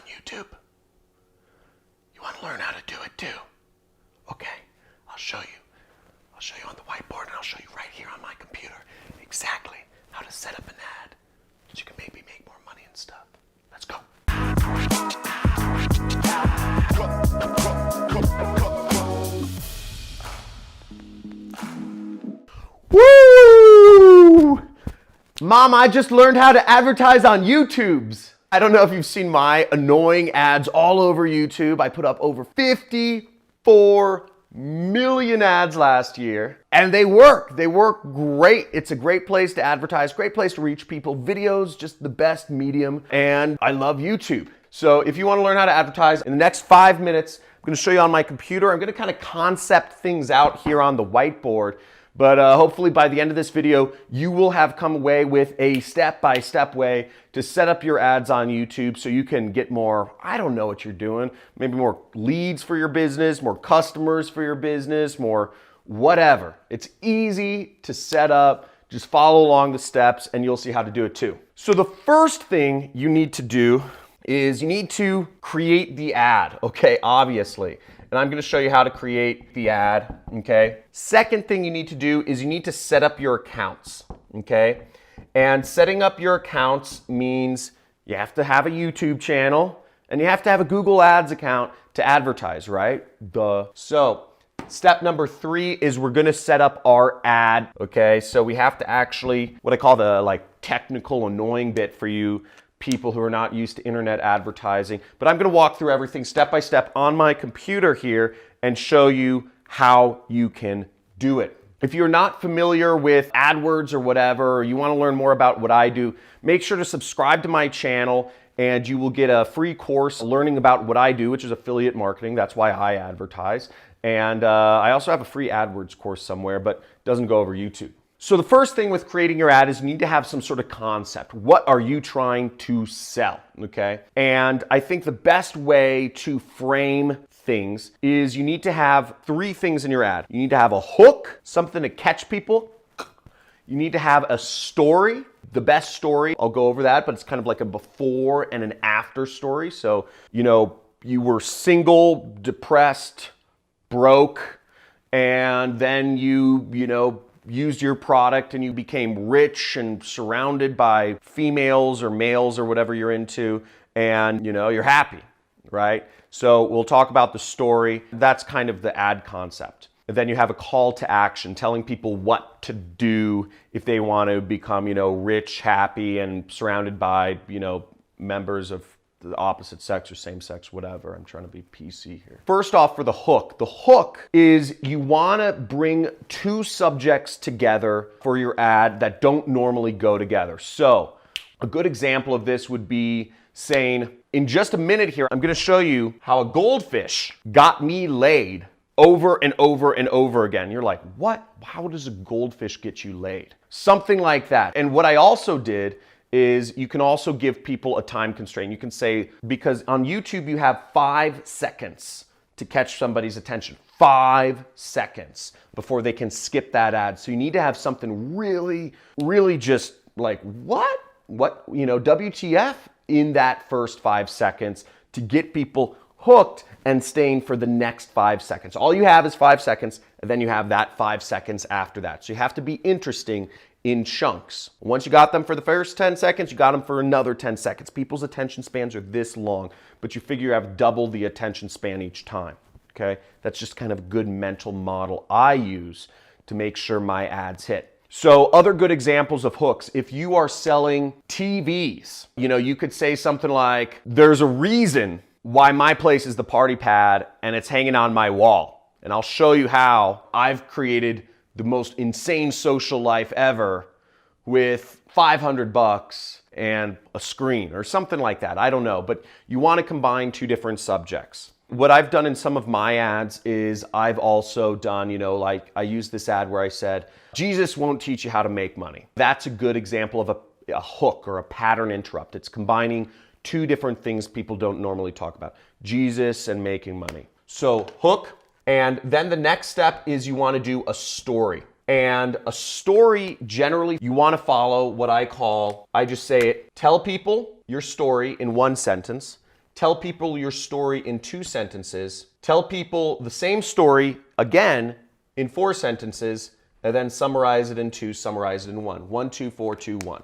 YouTube? You want to learn how to do it too? Okay, I'll show you. I'll show you on the whiteboard, and I'll show you right here on my computer exactly how to set up an ad so you can maybe make more money and stuff. Let's go. Woo! Mom, I just learned how to advertise on YouTube's. I don't know if you've seen my annoying ads all over YouTube. I put up over 54 million ads last year, and they work. They work great. It's a great place to advertise, great place to reach people. Videos, just the best medium, and I love YouTube. So if you want to learn how to advertise, in the next 5 minutes, I'm going to show you on my computer. I'm going to kind of concept things out here on the whiteboard. But hopefully by the end of this video, you will have come away with a step-by-step way to set up your ads on YouTube so you can get more, I don't know what you're doing, maybe more leads for your business, more customers for your business, more whatever. It's easy to set up. Just follow along the steps and you'll see how to do it too. So the first thing you need to do is you need to create the ad, okay, obviously. And I'm going to show you how to create the ad, okay? Second thing you need to do is you need to set up your accounts, okay? And setting up your accounts means you have to have a YouTube channel and you have to have a Google Ads account to advertise, right? Duh. So step number 3 is we're going to set up our ad, okay? So we have to actually, what I call the technical annoying bit for you people who are not used to internet advertising. But I'm going to walk through everything step by step on my computer here and show you how you can do it. If you're not familiar with AdWords or whatever, or you want to learn more about what I do, make sure to subscribe to my channel and you will get a free course learning about what I do, which is affiliate marketing. That's why I advertise. And I also have a free AdWords course somewhere, but it doesn't go over YouTube. So the first thing with creating your ad is you need to have some sort of concept. What are you trying to sell, okay? And I think the best way to frame things is you need to have 3 things in your ad. You need to have a hook, something to catch people. You need to have a story, the best story. I'll go over that, but it's kind of like a before and an after story. So, you were single, depressed, broke, and then you used your product and you became rich and surrounded by females or males or whatever you're into, and you're happy, right? So we'll talk about the story. That's kind of the ad concept. And then you have a call to action, telling people what to do if they want to become, rich, happy, and surrounded by, members of the opposite sex or same sex, whatever. I'm trying to be PC here. First off, for the hook is you want to bring 2 subjects together for your ad that don't normally go together. So a good example of this would be saying, in just a minute here, I'm going to show you how a goldfish got me laid over and over and over again. You're like, what? How does a goldfish get you laid? Something like that. And what I also did is you can also give people a time constraint. You can say, because on YouTube you have 5 seconds to catch somebody's attention. 5 seconds before they can skip that ad. So you need to have something really, really just like, what? WTF in that first 5 seconds to get people hooked and staying for the next 5 seconds. All you have is 5 seconds, and then you have that 5 seconds after that. So you have to be interesting in chunks. Once you got them for the first 10 seconds, you got them for another 10 seconds. People's attention spans are this long, but you figure you have double the attention span each time, okay? That's just kind of a good mental model I use to make sure my ads hit. So other good examples of hooks, if you are selling TVs, you could say something like, there's a reason why my place is the party pad and it's hanging on my wall. And I'll show you how I've created the most insane social life ever with $500 and a screen or something like that. I don't know, but you want to combine 2 different subjects. What I've done in some of my ads is I've also done, I used this ad where I said, Jesus won't teach you how to make money. That's a good example of a hook or a pattern interrupt. It's combining 2 different things people don't normally talk about, Jesus and making money. So hook. And then the next step is you want to do a story. And a story, generally, you want to follow what I just say it, tell people your story in 1 sentence, tell people your story in 2 sentences, tell people the same story again in 4 sentences, and then summarize it in 2, summarize it in 1. 1, 2, 4, 2, 1.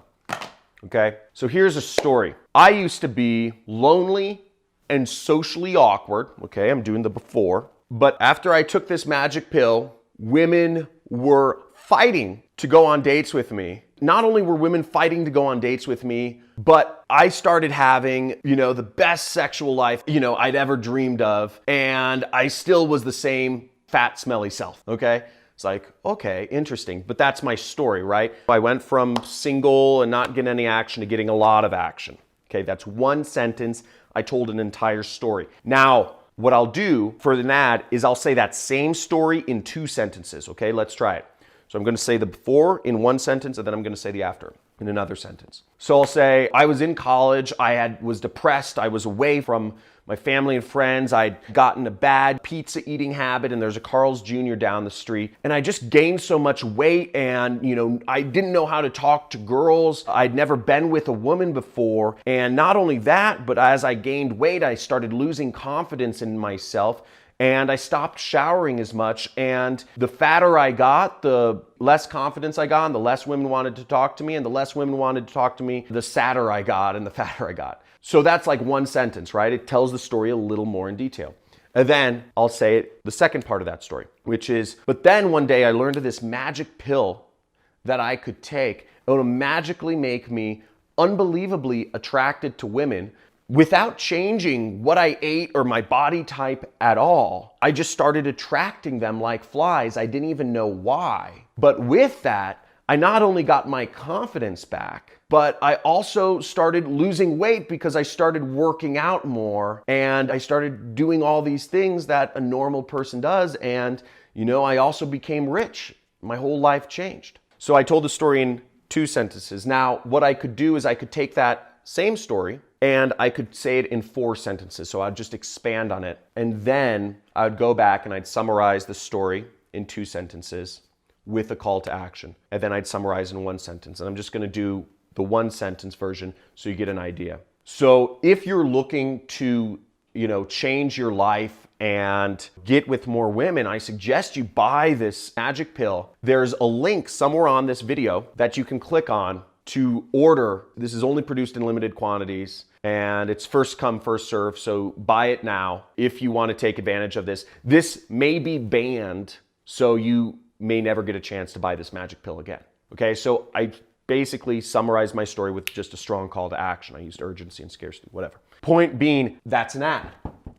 Okay? So here's a story. I used to be lonely and socially awkward. Okay, I'm doing the before. But after I took this magic pill, women were fighting to go on dates with me. Not only were women fighting to go on dates with me, but I started having, the best sexual life, I'd ever dreamed of. And I still was the same fat, smelly self. Okay? It's like, okay, interesting. But that's my story, right? I went from single and not getting any action to getting a lot of action. Okay, that's 1 sentence. I told an entire story. Now, what I'll do for an ad is I'll say that same story in 2 sentences. Okay, let's try it. So I'm going to say the before in 1 sentence, and then I'm going to say the after in another sentence. So I'll say, I was in college, was depressed, I was away from my family and friends, I'd gotten a bad pizza eating habit, and there's a Carl's Jr. down the street, and I just gained so much weight, and I didn't know how to talk to girls. I'd never been with a woman before, and not only that, but as I gained weight, I started losing confidence in myself, and I stopped showering as much, and the fatter I got, the less confidence I got, and the less women wanted to talk to me, and the less women wanted to talk to me, the sadder I got and the fatter I got. So that's like 1 sentence, right? It tells the story a little more in detail. And then I'll say the second part of that story, which is, but then one day I learned of this magic pill that I could take. It would magically make me unbelievably attracted to women without changing what I ate or my body type at all. I just started attracting them like flies. I didn't even know why. But with that, I not only got my confidence back, but I also started losing weight because I started working out more and I started doing all these things that a normal person does. And, I also became rich. My whole life changed. So I told the story in 2 sentences. Now, what I could do is I could take that same story and I could say it in 4 sentences. So I'd just expand on it. And then I'd go back and I'd summarize the story in 2 sentences with a call to action. And then I'd summarize in 1 sentence. And I'm just going to do the 1 sentence version so you get an idea. So if you're looking to, change your life and get with more women, I suggest you buy this magic pill. There's a link somewhere on this video that you can click on to order. This is only produced in limited quantities and it's first come, first serve. So buy it now if you want to take advantage of this. This may be banned, so you may never get a chance to buy this magic pill again. Okay, so I basically summarized my story with just a strong call to action. I used urgency and scarcity, whatever. Point being, that's an ad.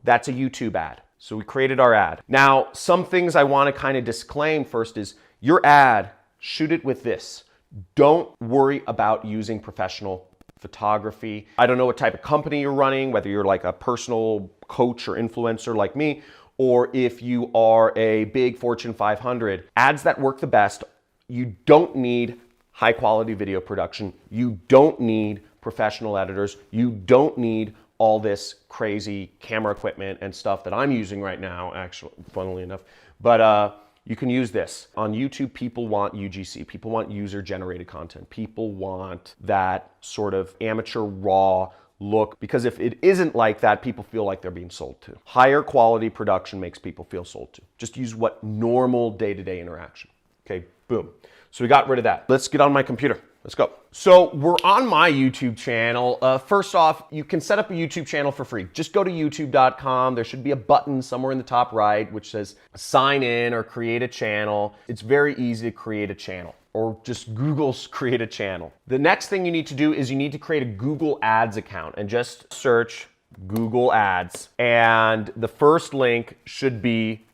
That's a YouTube ad. So we created our ad. Now, some things I want to kind of disclaim first is your ad, shoot it with this. Don't worry about using professional photography. I don't know what type of company you're running, whether you're like a personal coach or influencer like me, or if you are a big Fortune 500. Ads that work the best, you don't need high quality video production. You don't need professional editors. You don't need all this crazy camera equipment and stuff that I'm using right now, actually, funnily enough. But you can use this. On YouTube, people want UGC. People want user-generated content. People want that sort of amateur, raw look, because if it isn't like that, people feel like they're being sold to. Higher quality production makes people feel sold to. Just use what normal day-to-day interaction. Okay, boom. So we got rid of that. Let's get on my computer. Let's go. So we're on my YouTube channel. First off, you can set up a YouTube channel for free. Just go to youtube.com. There should be a button somewhere in the top right which says sign in or create a channel. It's very easy to create a channel, or just Google's create a channel. The next thing you need to do is you need to create a Google Ads account and just search Google Ads. And the first link should be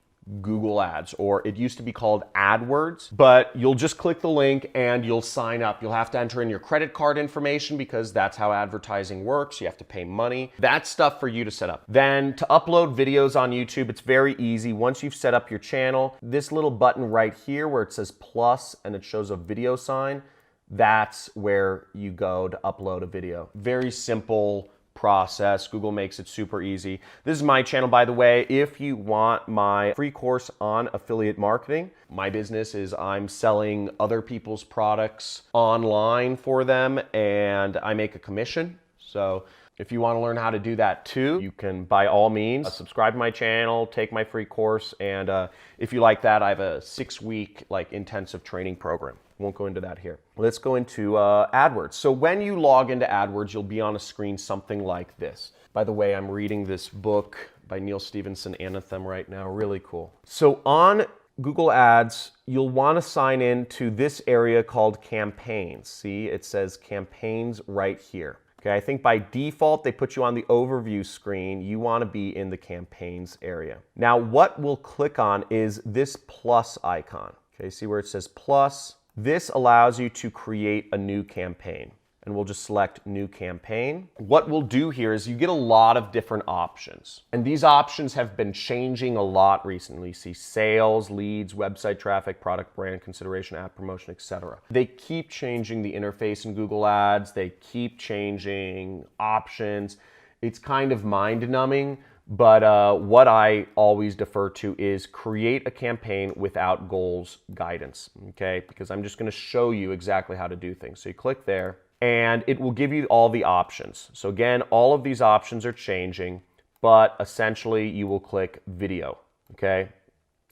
Google Ads, or it used to be called Adwords, but you'll just click the link and you'll sign up. You'll have to enter in your credit card information because that's how advertising works. You have to pay money. That's stuff for you to set up. Then to upload videos on YouTube, it's very easy. Once you've set up your channel, this little button right here where it says plus and it shows a video sign, that's where you go to upload a video. Very simple process. Google makes it super easy. This is my channel, by the way. If you want my free course on affiliate marketing, my business is I'm selling other people's products online for them and I make a commission. So if you want to learn how to do that too, you can by all means subscribe to my channel, take my free course, and if you like that, I have a 6-week intensive training program. Won't go into that here. Let's go into AdWords. So when you log into AdWords, you'll be on a screen something like this. By the way, I'm reading this book by Neil Stephenson, Anthem, right now. Really cool. So on Google Ads, you'll want to sign in to this area called Campaigns. See, it says Campaigns right here. Okay, I think by default, they put you on the overview screen. You want to be in the Campaigns area. Now, what we'll click on is this plus icon. Okay, see where it says plus? This allows you to create a new campaign. And we'll just select New Campaign. What we'll do here is you get a lot of different options. And these options have been changing a lot recently. See sales, leads, website traffic, product brand consideration, app promotion, etc. They keep changing the interface in Google Ads. They keep changing options. It's kind of mind-numbing, but what I always defer to is create a campaign without goals guidance, okay? Because I'm just gonna show you exactly how to do things. So you click there, and it will give you all the options. So again, all of these options are changing, but essentially you will click video, okay?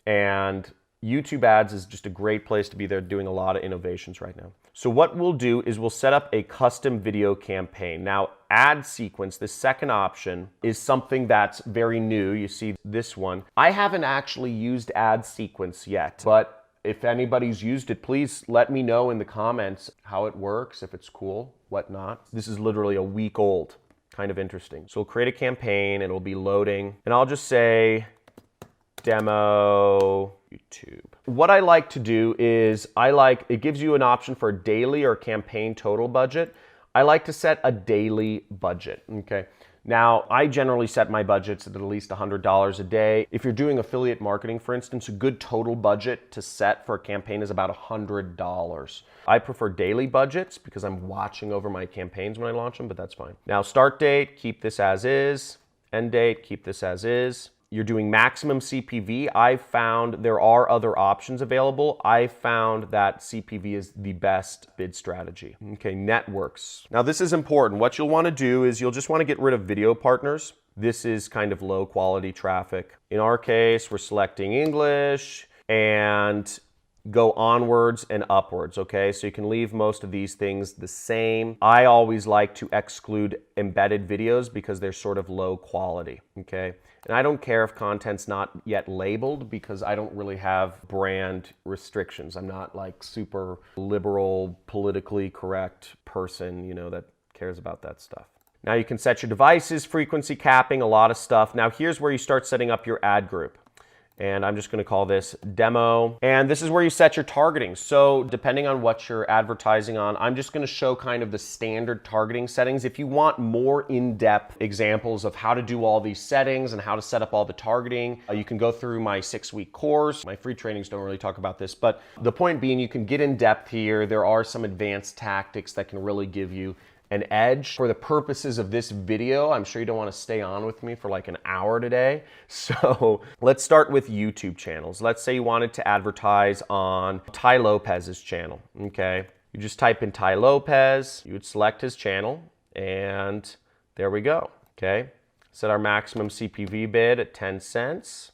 And YouTube ads is just a great place to be. They're doing a lot of innovations right now. So what we'll do is we'll set up a custom video campaign. Now, ad sequence, the second option, is something that's very new. You see this one. I haven't actually used ad sequence yet, but if anybody's used it, please let me know in the comments how it works, if it's cool, whatnot. This is literally a week old, kind of interesting. So we'll create a campaign, it'll be loading, and I'll just say demo YouTube. What I like to do is it gives you an option for a daily or campaign total budget. I like to set a daily budget, okay? Now, I generally set my budgets at least $100 a day. If you're doing affiliate marketing, for instance, a good total budget to set for a campaign is about $100. I prefer daily budgets because I'm watching over my campaigns when I launch them, but that's fine. Now, start date, keep this as is. End date, keep this as is. You're doing maximum CPV. I've found there are other options available. I found that CPV is the best bid strategy. Okay, networks. Now this is important. What you'll want to do is you'll just want to get rid of video partners. This is kind of low quality traffic. In our case, we're selecting English and go onwards and upwards, okay? So you can leave most of these things the same. I always like to exclude embedded videos because they're sort of low quality, okay? And I don't care if content's not yet labeled because I don't really have brand restrictions. I'm not like super liberal, politically correct person, you know, that cares about that stuff. Now you can set your devices, frequency capping, a lot of stuff. Now here's where you start setting up your ad group. And I'm just going to call this demo. And this is where you set your targeting. So depending on what you're advertising on, I'm just going to show kind of the standard targeting settings. If you want more in-depth examples of how to do all these settings and how to set up all the targeting, you can go through my 6-week course. My free trainings don't really talk about this, but the point being you can get in depth here. There are some advanced tactics that can really give you an edge. For the purposes of this video, I'm sure you don't want to stay on with me for like an hour today. So let's start with YouTube channels. Let's say you wanted to advertise on Ty Lopez's channel, okay? You just type in Ty Lopez, you would select his channel, and there we go, okay? Set our maximum CPV bid at 10 cents,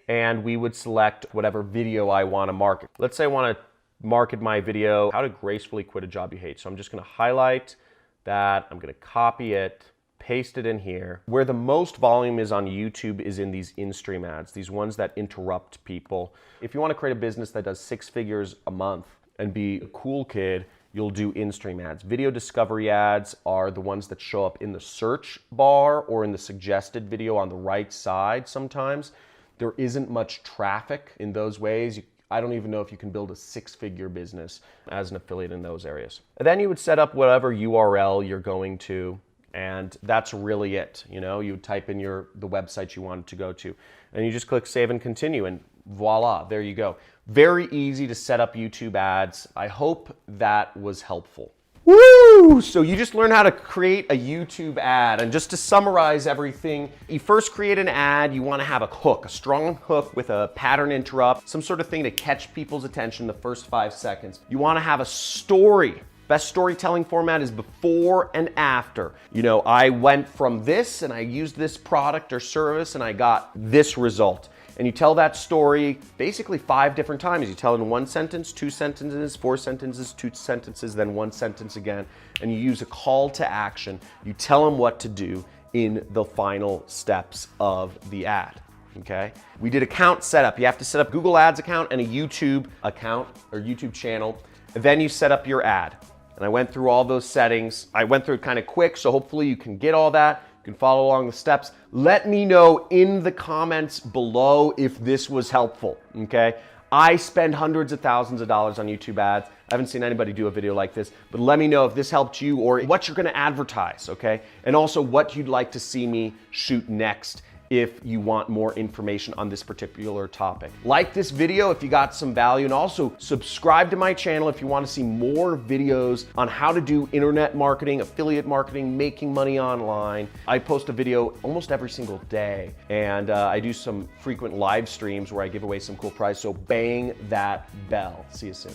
and we would select whatever video I want to market. Let's say I want to market my video, how to gracefully quit a job you hate. So I'm just going to highlight that, I'm going to copy it, paste it in here. Where the most volume is on YouTube is in these in-stream ads, these ones that interrupt people. If you want to create a business that does 6 figures a month and be a cool kid, you'll do in-stream ads. Video discovery ads are the ones that show up in the search bar or in the suggested video on the right side sometimes. There isn't much traffic in those ways. I don't even know if you can build a 6-figure business as an affiliate in those areas. And then you would set up whatever URL you're going to, and that's really it. You know, you would type in the website you wanted to go to, and you just click save and continue, and voila, there you go. Very easy to set up YouTube ads. I hope that was helpful. Woo! So you just learned how to create a YouTube ad. And just to summarize everything, you first create an ad, you want to have a hook, a strong hook with a pattern interrupt, some sort of thing to catch people's attention the first 5 seconds. You want to have a story Best storytelling format is before and after. You know, I went from this and I used this product or service and I got this result. And you tell that story basically 5 different times. You tell it in 1 sentence, 2 sentences, 4 sentences, 2 sentences, then 1 sentence again. And you use a call to action. You tell them what to do in the final steps of the ad. Okay? We did account setup. You have to set up Google Ads account and a YouTube account or YouTube channel. And then you set up your ad. And I went through all those settings. I went through it kind of quick, so hopefully you can get all that. You can follow along the steps. Let me know in the comments below if this was helpful, okay? I spend hundreds of thousands of dollars on YouTube ads. I haven't seen anybody do a video like this, but let me know if this helped you or what you're gonna advertise, okay? And also what you'd like to see me shoot next if you want more information on this particular topic. Like this video if you got some value, and also subscribe to my channel if you want to see more videos on how to do internet marketing, affiliate marketing, making money online. I post a video almost every single day, and I do some frequent live streams where I give away some cool prizes, so bang that bell. See you soon.